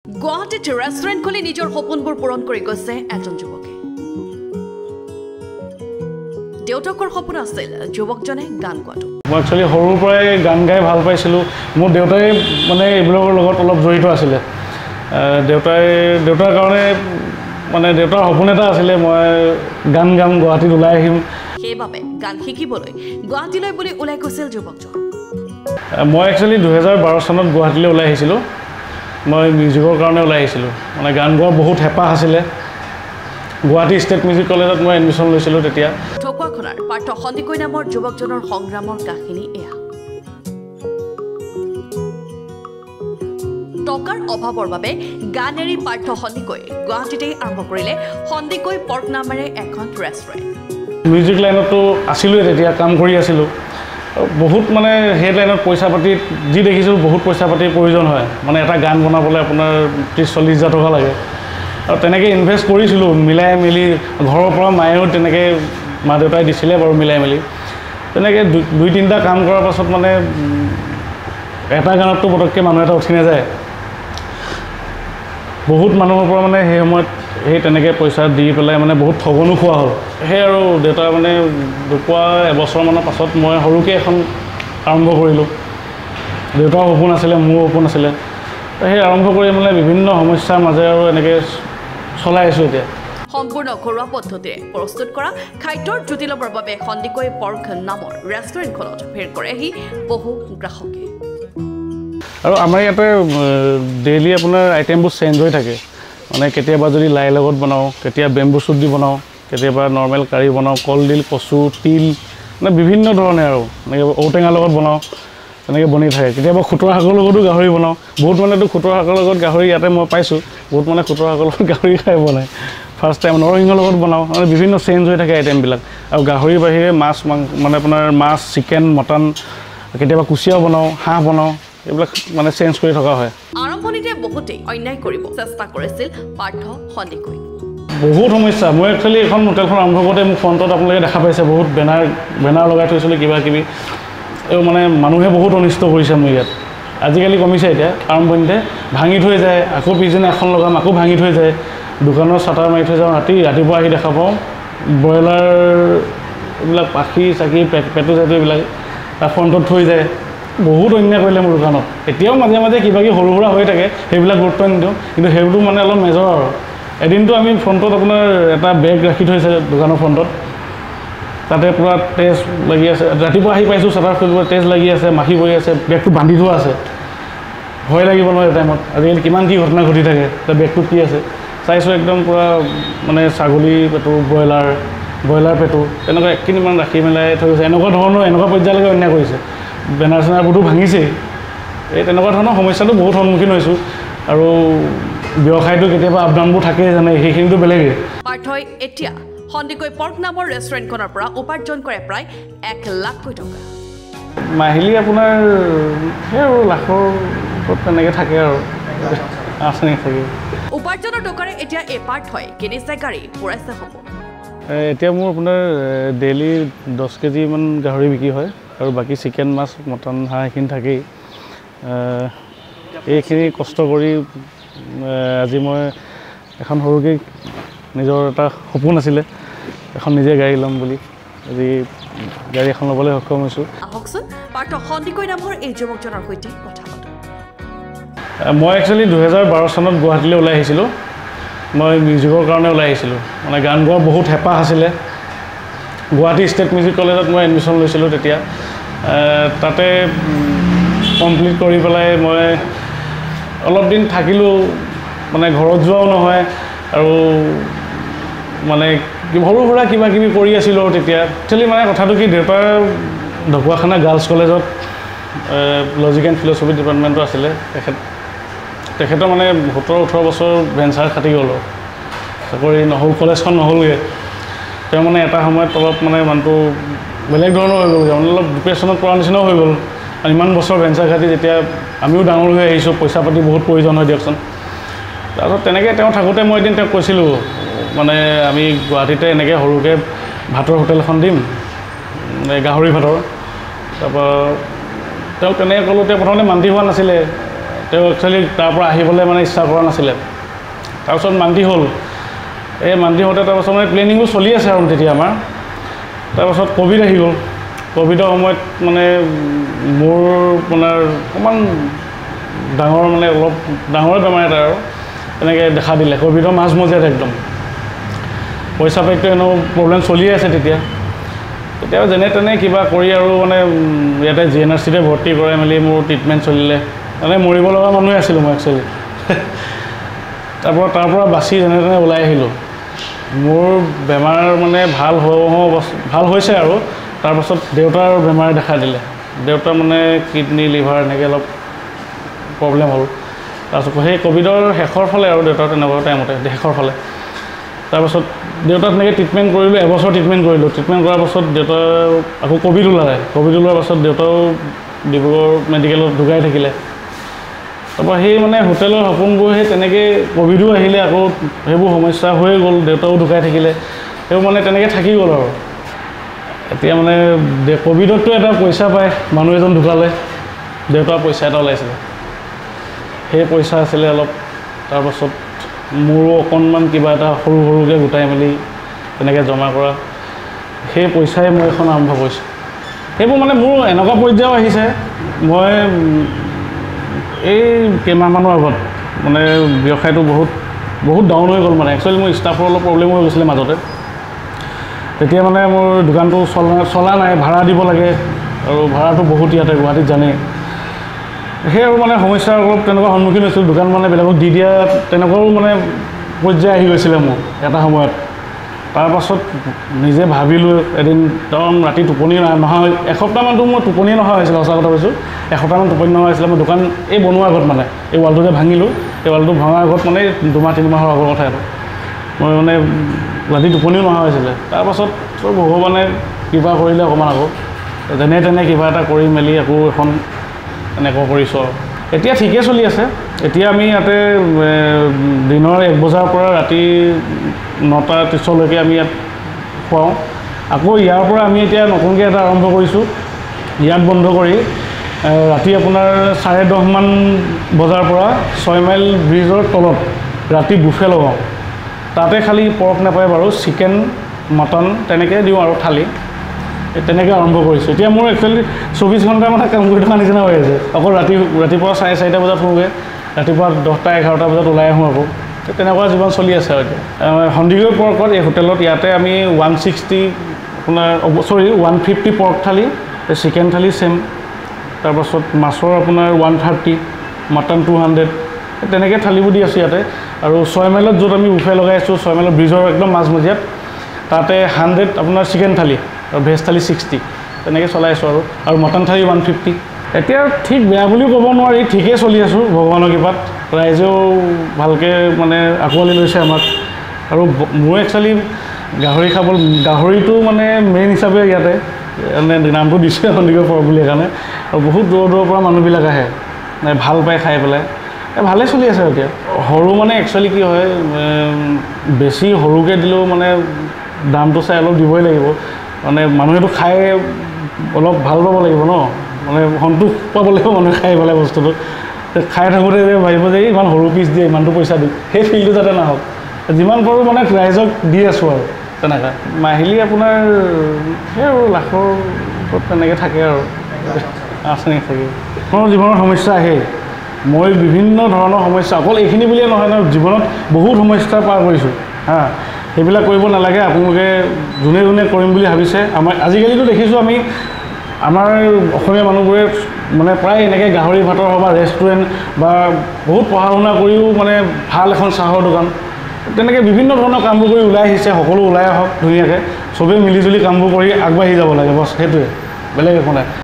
গুৱাহাটীত ৰেষ্টুৰেণ্ট খুলি নিজৰ সপোনবোৰ পূৰণ কৰি গৈছে এজন যুৱকে। দেউতাকৰ সপোন আছিল যুৱকজনে গান গোৱাটো। মই একচুৱেলি সৰুৰ পৰাই গান গাই ভাল পাইছিলোঁ। মোৰ দেউতাই মানে এইবিলাকৰ লগত অলপ জড়িত আছিলে। দেউতাৰ কাৰণে মানে দেউতাৰ সপোন এটা আছিলে মই গান গাম, গুৱাহাটীত ওলাই আহিম। সেইবাবে গান শিকিবলৈ গুৱাহাটীলৈ বুলি ওলাই গৈছিল যুৱকজন। মই একচুৱেলি 2012 চনত গুৱাহাটীলৈ ওলাই আহিছিলোঁ। মই মিউজিকৰ কাৰণে ওলাই আহিছিলোঁ। মানে গান গোৱাৰ বহুত হেঁপাহ আছিলে। গুৱাহাটী ষ্টেট মিউজিক কলেজত মই এডমিশ্যন লৈছিলোঁ তেতিয়া। ঢকুৱাখনাৰ পাৰ্থ সন্দিকৈ নামৰ যুৱকজনৰ সংগ্ৰামৰ কাহিনী এয়া। টকাৰ অভাৱৰ বাবে গান এৰি পাৰ্থ সন্দিকৈ গুৱাহাটীতেই আৰম্ভ কৰিলে সন্দিকৈ পৰ্ক নামেৰে এখন ৰেষ্টুৰেণ্ট। মিউজিক লাইনতো আছিলোঁৱে তেতিয়া, কাম কৰি আছিলোঁ। বহুত মানে সেই লাইনত পইচা পাতি যি দেখিছিলোঁ বহুত পইচা পাতিৰ প্ৰয়োজন হয়। মানে এটা গান বনাবলৈ আপোনাৰ 30-40 হাজাৰ টকা লাগে। আৰু তেনেকৈ ইনভেষ্ট কৰিছিলোঁ মিলাই মেলি। ঘৰৰ পৰা মায়েও তেনেকৈ মা দেউতাই দিছিলে বাৰু মিলাই মেলি। তেনেকৈ 2-3টা কাম কৰাৰ পাছত মানে এটা গানততো পটককৈ মানুহ এটা উঠি নাযায়। বহুত মানুহৰ পৰা মানে সেই সময়ত সেই তেনেকৈ পইচা দি পেলাই মানে বহুত ঠগনো খোৱা হ'ল। সেই আৰু দেউতা মানে ঢুকুৱা এবছৰমানৰ পাছত মই সৰুকৈ এখন আৰম্ভ কৰিলোঁ। দেউতাৰ সপোন আছিলে, মোৰ সপোন আছিলে। সেই আৰম্ভ কৰি মানে বিভিন্ন সমস্যাৰ মাজে আৰু এনেকৈ চলাই আছোঁ এতিয়া। সম্পূৰ্ণ ঘৰুৱা পদ্ধতিৰে প্ৰস্তুত কৰা খাদ্যৰ জুতি ল'বৰ বাবে সন্দিকৈ পৰ্ক নামৰ ৰেষ্টুৰেণ্টখনত ভিৰ কৰেহি বহু গ্ৰাহকে। আৰু আমাৰ ইয়াতে ডেইলি আপোনাৰ আইটেমবোৰ চেঞ্জ হৈ থাকে। মানে কেতিয়াবা যদি লাই লগত বনাওঁ, কেতিয়াবা বেম্বু চুট দি বনাওঁ, কেতিয়াবা নৰ্মেল কাৰী বনাওঁ, কলডিল, কচু, তিল, মানে বিভিন্ন ধৰণে আৰু এনেকৈ ঔটেঙাৰ লগত বনাওঁ, তেনেকৈ বনি থাকে। কেতিয়াবা খুতৰা শাকৰ লগতো গাহৰি বনাওঁ। বহুত মানেতো খুতৰা শাকৰ লগত গাহৰি ইয়াতে মই পাইছোঁ। বহুত মানে খুতৰা শাকৰ লগত গাহৰি খাই বনায়। ফাৰ্ষ্ট টাইম নৰসিংহৰ লগত বনাওঁ। মানে বিভিন্ন চেঞ্জ হৈ থাকে আইটেমবিলাক। আৰু গাহৰিৰ বাহিৰে মাছ মানে আপোনাৰ মাছ, চিকেন, মটন, কেতিয়াবা কুচিয়াও বনাওঁ, হাঁহ বনাওঁ। এইবিলাক মানে চেঞ্জ কৰি থকা হয়। আৰম্ভণিতে বহুতেই অন্যায় কৰিব চেষ্টা কৰিছিল পাৰ্থ সন্দিকৈ। বহুত সমস্যা। মই একচুৱেলি এখন হোটেলখন আৰম্ভ কৰোঁতে মোক ফ্ৰণ্টত আপোনালোকে দেখা পাইছে বহুত বেনাৰ লগাই থৈছিলোঁ কিবা কিবি। এই মানে মানুহে বহুত অনিষ্ট কৰিছে মোৰ ইয়াত। আজিকালি কমিছে এতিয়া। আৰম্ভণিতে ভাঙি থৈ যায়, আকৌ পিছদিনা এখন লগাম, আকৌ ভাঙি থৈ যায়। দোকানৰ চাটাৰ মাৰি থৈ যাওঁ, ৰাতিপুৱা আহি দেখা পাওঁ ব্ৰইলাৰ এইবিলাক পাখি চাকি পেটু চেটু এইবিলাক তাৰ ফ্ৰণ্টত থৈ যায়। বহুত অন্যায় কৰিলে মোৰ দোকানত। এতিয়াও মাজে মাজে কিবা কিবি সৰু সুৰা হৈ থাকে, সেইবিলাক গুৰুত্ব নিদিওঁ। কিন্তু সেইবোৰ মানে অলপ মেজৰ আৰু। এদিনটো আমি ফ্ৰণ্টত আপোনাৰ এটা বেগ ৰাখি থৈছে দোকানৰ ফ্ৰণ্টত। তাতে পূৰা তেজ লাগি আছে। ৰাতিপুৱা আহি পাইছোঁ চাটাৰ খুলিব, তেজ লাগি আছে, মাখি পৰি আছে, বেগটো বান্ধি থোৱা আছে। ভয় লাগিব নহয় টাইমত। আজিকালি কিমান কি ঘটনা ঘটি থাকে। তাৰ বেগটোত কি আছে চাইছোঁ, একদম পূৰা মানে ছাগলী পেটু, ব্ৰইলাৰ পেটু তেনেকুৱা 1 কিলোমান ৰাখি মেলাই থৈ গৈছে। এনেকুৱা পৰ্যায়লৈকে অন্যায় কৰিছে। বেনাৰ চেনাৰবোৰতো ভাঙিছেই। এই তেনেকুৱা ধৰণৰ সমস্যাটো বহুত সন্মুখীন হৈছোঁ। আৰু ব্যৱসায়টো কেতিয়াবা আপ ডাউনবোৰ থাকেই জানে, সেইখিনিতো বেলেগেই। পাৰ্থই এতিয়া সন্দিকৈ পৰ্ক নামৰ ৰেষ্টুৰেণ্টখনৰ পৰা উপাৰ্জন কৰে প্ৰায় 1 লাখকৈ টকা। মাহিলী আপোনাৰ সেই আৰু লাখৰ ওপৰত তেনেকৈ থাকে আৰু আঁচনি থাকে। উপাৰ্জনৰ টকাৰে এতিয়া এই পাৰ্থই কিনিছে গাড়ী, পূৰাইছে সপোন। এতিয়া মোৰ আপোনাৰ ডেইলি 10 কেজিমান গাহৰি বিক্ৰী হয়। আৰু বাকী চিকেন, মাছ, মটন, হাঁহ এইখিনি থাকেই। এইখিনি কষ্ট কৰি আজি মই এখন সৰুকৈ নিজৰ এটা সপোন আছিলে এখন নিজে গাড়ী ল'ম বুলি। আজি গাড়ী এখন ল'বলৈ সক্ষম হৈছোঁ। আহকচোন পাৰ্থ সন্দিকৈ নামৰ এই যুৱকজনৰ সৈতে কথা পাতোঁ। মই একচুৱেলি 2012 চনত গুৱাহাটীলৈ ওলাই আহিছিলোঁ। মই মিউজিকৰ কাৰণে ওলাই আহিছিলোঁ। মানে গান গোৱাৰ বহুত হেঁপাহ আছিলে। গুৱাহাটী ষ্টেট মিউজিক কলেজত মই এডমিশ্যন লৈছিলোঁ তেতিয়া। তাতে কমপ্লিট কৰি পেলাই মই অলপ দিন থাকিলোঁ। মানে ঘৰত যোৱাও নহয় আৰু মানে সৰু সুৰা কিবা কিবি কৰি আছিলোঁ আৰু তেতিয়া। একচুৱেলি মানে কথাটো কি, দেউতাৰ ঢকুৱাখানা গাৰ্লছ কলেজত লজিক এণ্ড ফিলচফি ডিপাৰ্টমেণ্টৰ আছিলে। তেখেতৰ মানে 17-18 বছৰ ভেঞ্চাৰ খাটি গ'ল। চাকৰি নহ'ল, কলেজখন নহ'লগৈ। তেওঁ মানে এটা সময়ত অলপ মানে মানুহটো বেলেগ ধৰণৰ হৈ গ'লগৈ। মানে অলপ ডিপ্ৰেশ্যনত পৰা নিচিনাও হৈ গ'ল। আৰু ইমান বছৰ ভেঞ্চাৰ খাটি যেতিয়া আমিও ডাঙৰ হৈ আহিছোঁ, পইচা পাতি বহুত প্ৰয়োজন হয় দিয়কচোন। তাৰপিছত তেনেকৈ তেওঁ থাকোঁতে মই এদিন তেওঁক কৈছিলোঁ, মানে আমি গুৱাহাটীতে এনেকৈ সৰুকৈ ভাতৰ হোটেল এখন দিম, গাহৰি ভাতৰ। তাৰপৰা তেওঁক তেনেকৈ ক'লোঁ। তেওঁ প্ৰথমতে মান্তি হোৱা নাছিলে। তেওঁ একচুৱেলি তাৰ পৰা আহিবলৈ মানে ইচ্ছা কৰা নাছিলে তাৰপিছত মান্তি হ'ল এই মান্তি হওঁতে তাৰপাছত মানে প্লেনিংটো চলি আছে আৰু তেতিয়া আমাৰ তাৰপাছত ক'ভিড আহি গ'ল ক'ভিডৰ সময়ত মানে মোৰ আপোনাৰ অকণমান ডাঙৰ মানে অলপ ডাঙৰ বেমাৰ এটা আৰু এনেকৈ দেখা দিলে ক'ভিডৰ মাজমজিয়াত একদম পইচা পাতিটো এনেও প্ৰব্লেম চলিয়ে আছে তেতিয়া যেনে তেনে কিবা কৰি আৰু মানে ইয়াতে GNRCতে ভৰ্তি কৰাই মেলি মোৰ ট্ৰিটমেণ্ট চলিলে মানে মৰিব লগা মানুহে আছিলোঁ মই একচুৱেলি তাৰ পৰা বাচি যেনে তেনে ওলাই আহিলোঁ মোৰ বেমাৰ মানে ভাল হৈছে আৰু তাৰপাছত দেউতাৰ বেমাৰে দেখা দিলে দেউতাৰ মানে কিডনী লিভাৰ এনেকৈ অলপ প্ৰব্লেম হ'ল তাৰপিছত সেই ক'ভিডৰ শেষৰ ফালে আৰু দেউতাৰ তেনেকুৱা টাইমতে শেষৰ ফালে তাৰপাছত দেউতাক তেনেকৈ ট্ৰিটমেণ্ট কৰিলোঁ এবছৰ ট্ৰিটমেণ্ট কৰাৰ পাছত দেউতাৰ আকৌ ক'ভিড ওলোৱাৰ পাছত দেউতাও ডিব্ৰুগড় মেডিকেলত ঢুকাই থাকিলে তাৰপৰা সেই মানে হোটেলৰ সপোনবোৰ সেই তেনেকৈ ক'ভিডো আহিলে আকৌ সেইবোৰ সমস্যা হৈ গ'ল দেউতাও ঢুকাই থাকিলে সেইবোৰ মানে তেনেকৈ থাকি গ'ল আৰু এতিয়া মানে ক'ভিডততো এটা পইচা পায় মানুহ এজন ঢুকালে দেউতাৰ পইচা এটা ওলাইছিলে সেই পইচা আছিলে অলপ তাৰপাছত মোৰো অকণমান কিবা এটা সৰুকৈ গোটাই মেলি তেনেকৈ জমা কৰা সেই পইচাই মই এখন আৰম্ভ কৰিছোঁ সেইবোৰ মানে মোৰ এনেকুৱা পৰ্যায়ও আহিছে মই এই কেইমাহমানৰ আগত মানে ব্যৱসায়টো বহুত ডাউন হৈ গ'ল মানে একচুৱেলি মোৰ ষ্টাফৰ অলপ প্ৰব্লেম হৈ গৈছিলে মাজতে তেতিয়া মানে মোৰ দোকানটো চলা নাই ভাড়া দিব লাগে আৰু ভাড়াটো বহুত ইয়াতে গুৱাহাটীত জানেই সেই আৰু মানে সমস্যাৰ অলপ তেনেকুৱা সন্মুখীন হৈছিলোঁ দোকান মানে বেলেগক দি দিয়া তেনেকুৱাও মানে পৰ্যায় আহি গৈছিলে মোৰ এটা সময়ত তাৰপাছত নিজে ভাবিলোঁ এদিন একদম ৰাতি টোপনি নহয় এসপ্তাহমানটো মোৰ টোপনিয়ে নহা হৈছিলে সঁচা কথা কৈছোঁ এসপ্তাহমান টোপনি নহা হৈছিলে মই দোকান এই বনোৱাৰ আগত মানে এই ৱালটো যে ভাঙিলোঁ এই ৱালটো ভঙাৰ আগত মানে 2-3 মাহৰ আগৰ কথা এইটো মই মানে ৰাতি টোপনিও নহা হৈছিলে তাৰপাছত ভগৱানে কিবা কৰিলে অকণমান আকৌ যেনে তেনে কিবা এটা কৰি মেলি আকৌ এখন এনেকুৱা কৰিছোঁ আৰু এতিয়া ঠিকে চলি আছে এতিয়া আমি ইয়াতে দিনৰ 1 বজাৰ পৰা ৰাতি 9:30লৈকে আমি ইয়াত খুৱাওঁ আকৌ ইয়াৰ পৰা আমি এতিয়া নতুনকৈ এটা আৰম্ভ কৰিছোঁ ইয়াত বন্ধ কৰি ৰাতি আপোনাৰ 10:30মান বজাৰ পৰা 6 মাইল ব্ৰিজৰ তলত ৰাতি বুফে লগাওঁ তাতে খালি পৰ্ক নাপায় বাৰু চিকেন মটন তেনেকৈ দিওঁ আৰু থালি তেনেকৈ আৰম্ভ কৰিছোঁ এতিয়া মোৰ একচুৱেলি 24 ঘণ্টা মানে কাম কৰি থকা নিচিনা হৈ আছে অকল ৰাতিপুৱা 4:30 বজাত শুওঁগৈ ৰাতিপুৱা 10-11 বজাত ওলাই আহোঁ আকৌ তেনেকুৱা জীৱন চলি আছে আৰু এতিয়া সন্দিকৈ পৰ্কত এই হোটেলত ইয়াতে আমি 160 আপোনাৰ 150 পৰ্ক থালি চিকেন থালি চেম তাৰপাছত মাছৰ আপোনাৰ 130 মটন 200 তেনেকৈ থালিবোৰ দি আছোঁ ইয়াতে আৰু 6 মাইলত য'ত আমি বুফে লগাই আছোঁ 6 মাইলৰ ব্ৰিজৰ একদম মাজমজিয়াত তাতে 100 আপোনাৰ চিকেন থালি আৰু ভেজ থালি 60 তেনেকৈ চলাই আছোঁ আৰু মটন থালি 150 এতিয়া ঠিক বেয়া বুলিও ক'ব নোৱাৰি ঠিকেই চলি আছোঁ ভগৱানৰ কৃপাত ৰাইজেও ভালকৈ মানে আঁকোৱালি লৈছে আমাক আৰু মোৰ একচুৱেলি গাহৰিটো মানে মেইন হিচাপে ইয়াতে মানে নামটো দিছে সন্দিকৈ পৰ্ক বুলি সেইকাৰণে আৰু বহুত দূৰৰ পৰা মানুহবিলাক আহে ভাল পায় খাই পেলাই ভালেই চলি আছে এতিয়া সৰু মানে একচুৱেলি কি হয় বেছি সৰুকৈ দিলেও মানে দামটো চাই অলপ দিবই লাগিব মানে মানুহেতো খাই অলপ ভাল পাব লাগিব ন মানে সন্তোষ পাব লাগিব মানুহে খাই পেলাই বস্তুটো খাই থাকোঁতে যে ভাবিব যে ইমান সৰু পিচ দিয়ে ইমানটো পইচা দিওঁ সেই ফিলটো যাতে নাহক যিমান পাৰোঁ মানে ৰাইজক দি আছোঁ আৰু তেনেকৈ মাহিলী আপোনাৰ সেই আৰু লাখৰ তেনেকৈ থাকে আৰু আছে থাকে মোৰ জীৱনৰ সমস্যা আহেই মই বিভিন্ন ধৰণৰ সমস্যা অকল এইখিনি বুলিয়ে নহয় জীৱনত বহুত সমস্যা পাৰ কৰিছোঁ সেইবিলাক কৰিব নালাগে আপোনালোকে যোনে কৰিম বুলি ভাবিছে আমাৰ আজিকালিতো দেখিছোঁ আমি আমাৰ অসমীয়া মানুহবোৰে মানে প্ৰায় এনেকৈ গাহৰি ভাতৰ হওক বা ৰেষ্টুৰেণ্ট বা বহুত পঢ়া শুনা কৰিও মানে ভাল এখন চাহৰ দোকান তেনেকৈ বিভিন্ন ধৰণৰ কামবোৰ কৰি ওলাই আহিছে সকলো ওলাই আহক ধুনীয়াকৈ চবেই মিলিজুলি কামবোৰ কৰি আগবাঢ়ি যাব লাগে বছ সেইটোৱে বেলেগ একো নাই